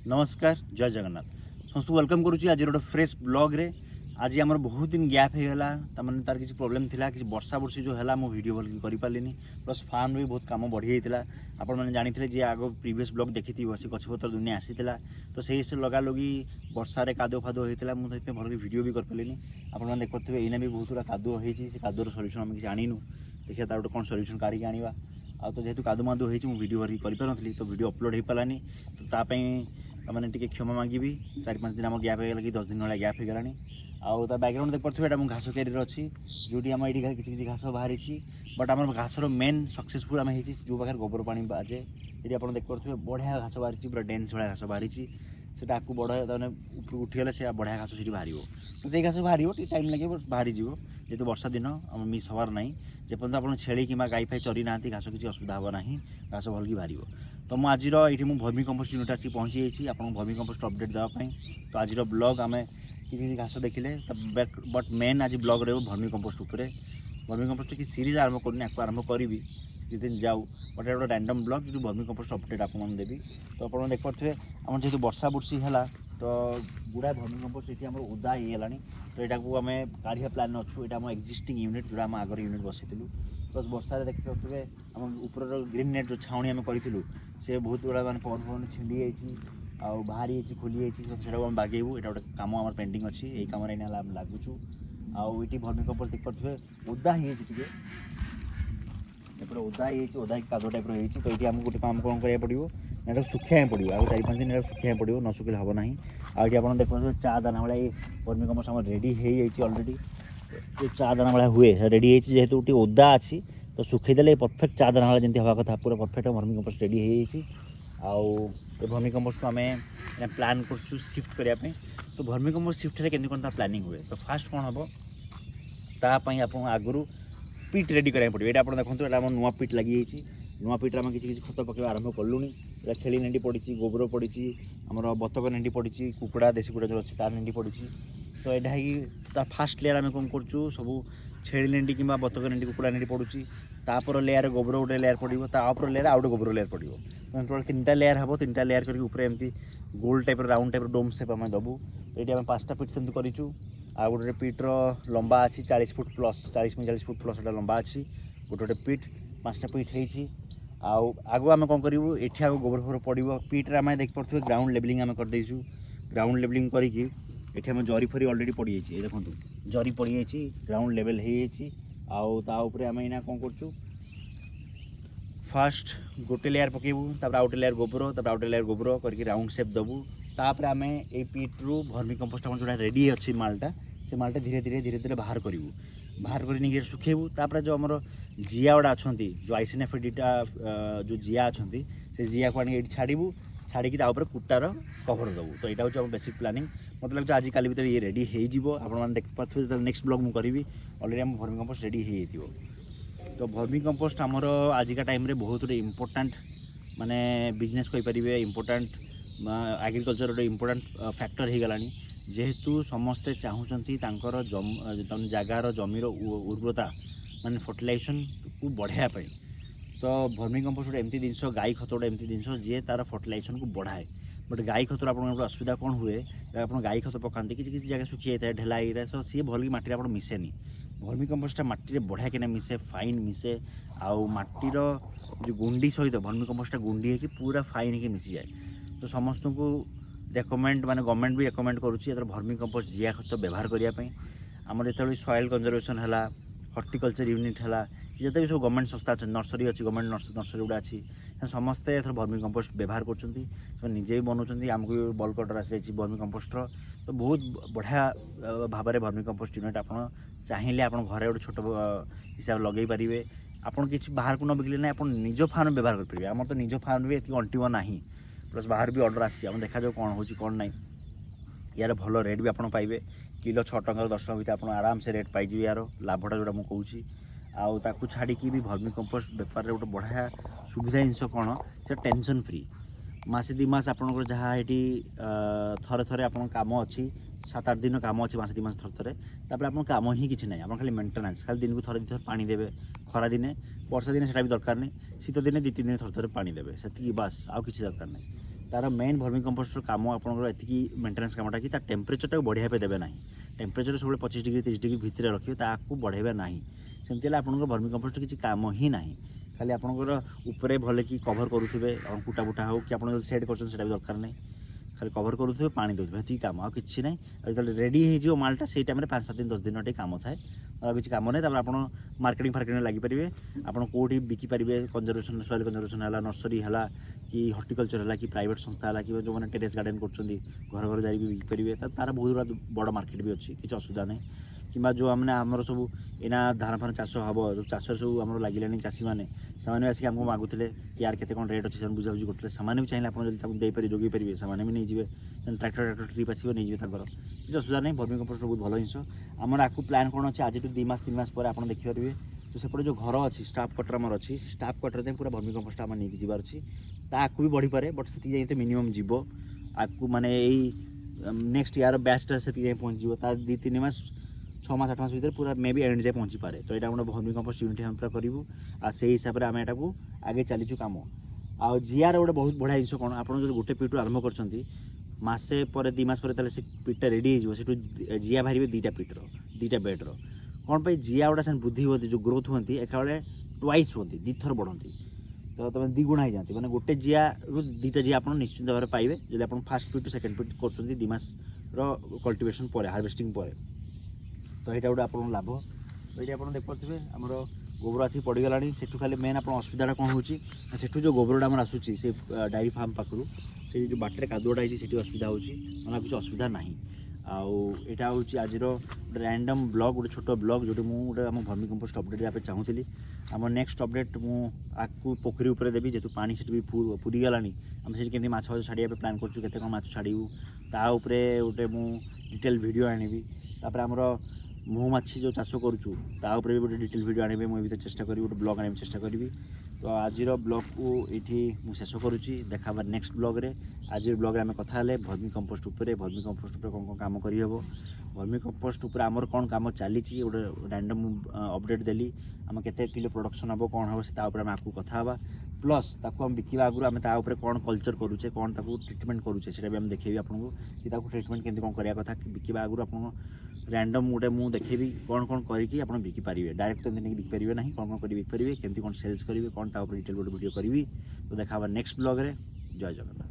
नमस्कार जय जगन्नाथ समस्त वेलकम करुच्ची आज गोटे फ्रेश ब्लॉग रे। आज आम बहुत दिन गैप होगा तमें तार किसी प्रोब्लेम थी कि वर्षा वर्षी जो है वीडियो भल कर पारे प्लस फार्म भी बहुत कम बढ़ी जाता आपने जानी जी आग प्रीवियस ब्लॉग देखी से गछपतर दुनिया आसीला तो से लगा लगी वर्षार कादो फादो होता मुझे भल वीडियो भी कर पारे आपने देखते एना भी बहुत गुड़ा कादो होती कादोर सल्यूशन आम किसी आणीनु देखिए तार गोटे कौन सल्यूशन कारिक आना आ तो जेहतु कादो मादो होती वीडियो भर कर तो वीडियो अपलोड हो पारानी तो तापाई मैंने टी क्षमा मांगी 4-5 दिन आम गैप हो गला कि 10 दिन भाई गैप हो गलानी आउ ता बैकग्राउंड देख पारे मुझे घास कैरियर अच्छी जोटी आम ये किसी घास बाहरी बट आम घासर मेन सक्सेसफुल आम हो जो पाखे गोबर पानी बाजे ये आप देख पारे बढ़िया घास बाहरी पूरा डेन्स भाया घास बाहरी से बढ़िया उठीगले से बढ़िया घास से बाहर तो से घास बाहर टाइम लगे बाहरी जीव जेहतु वर्षा दिन आम मिस हबार ना जेपर्यंत आप छेली कि गाई फाई चरी ना घास किसी असुविधा हे ना घास भल कि बाहर तो मुझे आज ये भर्मी कंपोस्ट यूनिट आसी पहुँची जाइए आपको भर्मी कंपोस्ट अपडेट देवाई तो आज ब्लॉग आम किसी घास देखिले बट मेन आज ब्लॉग रही भर्मी कंपोस्ट उपर भर्मी कंपोस्ट की सीरीज आरंभ करनी आपको आरंभ करी किसी दिन जाऊ बट ये गोटे रैंडम ब्लॉग जो भर्मी कंपोस्ट अपडेट आपको मैंने देवी तो आप देख पारे आम जेहतु वर्षा बुर्षी है तो गुड़ा भर्मी कंपोस्ट ये आम उदा होगा तो यहाँ को आम काढ़ा प्लान अच्छु ये आम एक्जिस्टिंग यूनिट जो आम आगर यूनिट बसईलु प्लस वर्षा देखते पारे आम ऊपर ग्रीन नेट जो छाउणी आम करूँ से बहुत गुड़ा मैंने पवन पवन छिंडी जाइए बाहरी खोली जाइए आम बागेबू ये गोटे कम आम पेंडिंग अच्छी यही कम लगुचु आईटी भर्मी कंपोस्ट देख पारे ओदा होती ओदा ओदा कादो टाइप रही तो ये आमको गोटे काम कौन करा पड़ो ना सुखाई पड़ो आ 4-5 दिन सुखाई पड़ो न सुखिले हम ना आईटी आप देख पारे चा दाना भाई भर्मी कंपोस्ट आम रेडी हो अलरेडी जो चा दाना भाया हुए रेडी जेहेतु ओदा अच्छी तो सुखईदेले परफेक्ट चा दाना भाई जमी हवा कथा पूरा परफेक्ट भर्मी कंपोस्ट रेडी हो भर्मी कंपोस्ट को आम प्लान कर सिफ्ट करने तो भर्मी कंपोस्ट सिफ्ट केमती कौन प्लानिंग हुए तो फास्ट कौन हम तापाई आप आगु पिट रेडी कराया पड़ो ये आप देखो ये नुआ पिट लगी नुआ पिट्रे आम किसी खत पकड़ आरंभ कलुनी छेली नेंडी पड़ी गोबर पड़ी आमर बतक नेंडी पड़ी कुकुड़ा देशी कुकुड़ा जो अच्छी तार नेंडी पड़ी तो यहाँ फास्ट लेयर आम कौन कर सब छेली नेंडी कि बतक नेंडी कुकुड़ा नेंडी पड़ुची तापर लेयर गोबर गोटे लेयर पड़ो तापर लेयर आउ गोटे गोबर लेयर पड़ो टोटल 3टा लेयर हम 3टा लेयर करके एमती गोल टाइप राउंड टाइप डोम सेप आम दबू ये आम 5टा पिट सेमती करूँ आ गोटे पिट्र लंबा अच्छी 40 फुट प्लस 40-45 फुट प्लस लंबा अच्छी गोटे गोटे पिट 5टा पिट होती आगु आम कौन करूँ ये आगे गोबर फोबर पड़ो पिट्रे आम देख पारे ग्राउंड लेवलिंग आम करदेचु ग्राउंड लेवलिंग करके ये आम जरी फरी अलरेडी पड़ जाइए देखो जरी पड़ जाइए ग्राउंड लेवल हो आम इना कौन कर फास्ट गोटे लेयर पकेबू तापर आउटे लेयर गोबर तापर आउटे लेयर गोबर करके राउंड सेप दबू तापर आम ये पिट्रु भर्मी कंपोस्ट जो रेडी अच्छी मालटा से मालटा धीरे धीरे धीरे धीरे बाहर करूँ बाहर कर सुखेबू तापर जो आमर जिया गुड़ा अच्छा जो आइसिनेफिडीटा जो जिया अच्छा से जिया को आनी छाड़ू छाड़ी कुटार कभर दबू तो यहाँ हूँ बेसिक प्लानिंग मतलब लगे आज काली भीतर ये रेडी हो आप देख पारे नेक्स्ट ब्लॉग मुझे करी अलरेडी आम भर्मी कंपोस्ट रेडी हो तो भर्मी कंपोस्ट आमर आजिका टाइम रे बहुत गोटे इम्पोर्टाट माने बिजनेस कहींपारे इम्पोर्टाट एग्रीकल्चर गोटे इम्पोर्टाट फैक्टर हो गला जेहेतु समस्ते चाहूँगी जगार जमीर उर्वरता माने फर्टिलाइजेशन को बढ़ावाई तो भर्मी कंपोस्ट गोटे एमती जिनस गाई खत गोटे एमती जिनस जी तार फर्टिलाइजेशन को बढ़ाए बट गाई खतर आप असुविधा कौन हुए आप गाई खत पकाते किसी किसी जगह सुखी जाए ढेला होता है तो सी भल माटी आप मिसेनी भर्मी कंपोस्टा माटी बढ़िया कि मिसे फाइन मिसे आउ माटीर जो गुंडी सहित भर्मी कंपोस्टा गुंडी है पूरा फाइन हो मिसी जाए तो समस्त को रेकमेंड माने गवर्नमेंट भी रेकमेंड करुच्ची भर्मी कंपोस्ट जिया खत व्यवहार करने आमर जो सॉइल कंजर्वेशन है हॉर्टिकल्चर यूनिट है जिते भी सब गवर्नमेंट संस्था अच्छे नर्सरी अच्छी गवर्नमेंट नर्सरी गुड़ा अच्छी समस्ते एथर भर्मी कंपोस्ट व्यवहार करजे भी बनाऊँ आमको भी बल्क ऑर्डर आसी भर्मी कंपोस्टर तो बहुत बढ़िया भाव में भर्मी कंपोस्ट यूनिट आप चाहिए आप घरे गोटे छोट हिसाब लगे पारे आपन किसी बाहर को न बिकले ना आप निज फार्म व्यवहार करेंगे आम तो निज फार्म भी ये अंटिव ना प्लस बाहर भी ऑर्डर आसी देखा जाओ कौन हो कौन ना यार भल रेट भी आप पाइबे किलो 6 टंका 10 टंका भर आप आराम से रेट पाइबे यार लाभटा जोटा मुझे कहूँ छाड़ी भी भर्मी कंपोस्ट बेपार गोटे बढ़िया सुविधा जिनस कौन से टेंशन फ्री मसे 2 मास आपंकर जहाँ ये थरे थरे आप कम अच्छी 7-8 दिन कम अच्छे मसे 2 मास थरे थरे आप कम ही किसी ना आप खाली मेन्टेनान्स खाली दिन को थरे 2 थर पानी देवे खरा दिने वर्षा दिने से भी दरकार नहीं शीत दिने 2-3 दिन थरे थरे पानी देवे से बास आउ किसी दरकार नहीं तार मेन भर्मी कंपोस्ट काम आपंकर एति मेन्टेनान्स कामटा कि टेम्परेचर बढ़िया पे देवे ना टेम्परेचर सब 25 डिग्री 30 डिग्री भितर रखिए ताकू बढ़ेबे ना सेमती आपंकर भर्मी कंपोस्ट किसी काम ही ना खाली आपंकर उपरे भले कि कभर करुवे कुटा बुटा हो कि आप सेट कर भी दरकार नहीं खाली कभर करुवे पानी दौर ये कम आ कि ना जो रेडी हो मालटा से टाइम 5-7 दिन 10 दिन कम थाए और किसी कम नहीं आप मार्केटिंग फार्केटिंग लगिपारे आप कौटी बिकिपारे कंजर्वेशन सॉइल कंजर्वेशन है नर्सरी है कि हॉर्टिकल्चर है कि प्राइवेट संस्था है कि जो मैंने टेरेस गार्डन कर घर जाइए बिकिपारे तार बहुत बड़ मार्केट भी अच्छी किसी असुविधा नहीं कि जो आमने आमर सब एना धान फान चाष हम जो चाष सब आम लगे चाषी मैंने से आसिक आमको मागुले कि यार केते कौन रेट अच्छे बुझाबुझी करते से भी चाहिए आप जोगे पारे से नहीं जी ट्रैक्टर ट्रिप आसो नहीं किसी असुविधा नहीं भर्मी कंपोस्ट बहुत भल जिन आमर आपको प्लान कौन अच्छे आज 2 मास 3 मास पर आप देखिपारे तो सेपटे जो घर अच्छी स्टाफ क्वार्टर आमर अच्छी स्टाफ क्वार्टर जाए पूरा भर्मी कंपोस्ट आम नहीं जबार अच्छी ताकू भी बढ़ी पारे बट से जाए तो मिनिमम जीव आपको माने नेक्स्ट ईयर बैचटा से पहुँच 2-3 मास 6 मास 8 मास भर पूरा मे भी एंड जाए पहुँची पारे तो यहाँ गोटे भर्मी कंपोस्ट यूनिट हम पूरा करूँ आ से हिसाब से आम यहाँ आगे चलीचु कम आ जीआर गोटे बहुत बढ़िया जिन कौन आप गोटे पिटू आरंभ कर मसे पर 2 मास पर से पिटा रेडी हो जीआ बाहर 2टा पिटर 2टा बेड्र कौन पर जीआ गुड़ा से बुद्धि होती जो ग्रोथ होती एक ट्वाइस होती 2 थर बढ़ती तो तुम 2 गुणा हो जाती मैंने गोटे जीआ रु 2टा जीआ आप निश्चित भाव में पाइबे जब आप फास्ट पिट सेकेंड पिट कर 2 मास कल्टिवेशन पर हार्वेस्टिंग पर तो यहाँ गोटे आप लाभ तो ये आप देखिए आमर गोबर आसिक पड़गला से खाली मेन आप असुविधा कौन हो जो गोबरटा आम आसूसी से डायरी फार्म पाखु से जो बाटर कादुआटा होती असुविधा होना किसी असुविधा ना आउटा हूँ आज रैंडम ब्लॉग गोटे छोट ब्लॉग जो मुझे आम भर्मी कंपोस्ट अपडेट देवाई चाहूली आम नेक्स्ट अपडेट मुझे पोखरी उपर देवी जेहतु पानी से भी पूरी गलानी आम से केमी माछ छाड़िया प्लान करते कौन माछ छाड़ू ताऊपर गोटे मुझे डिटेल वीडियो आनिबी तापर आमर महुमाछी जो चाष करुचु भी गोटे डिटेल वीडियो आने मुझे चेष्टा करी गोटे ब्लॉग आने चेष्टा करी तो आज ब्लॉग को ये शेष करुच्ची देखा नेक्स्ट ब्लॉग रे आज ब्लॉग में कथा भर्मी कंपोस्ट भर्मी कंपोस्ट कौन कौन कम करहब भर्मी कंपोस्ट आमर कौन कम चली गोटे रैंडम अपडेट देली आम केते किलो प्रोडक्शन हम कौन हम से आम आपको कथा प्लस ताकू हम बिकवा आगुरी आम ताऊपर कौन कल्चर करुचे कौन ताकू ट्रिटमेंट करुचे से भी देखेबी आपको कि ट्रिटमेंट केमती कौन करा कथा बिकवा आगुरी आप रैंडम गोटे मुझे देखेबी कौन कौन करके आप बिकिपारे डायरेक्ट तो नहीं बिकिपारे ना कौन कौन कर बिकिपारे केमती कौन सेल्स करेंगे कौन डिटेल गोटे वीडियो करी तो देखा नेक्स्ट ब्लॉग रे जय जगन्नाथ।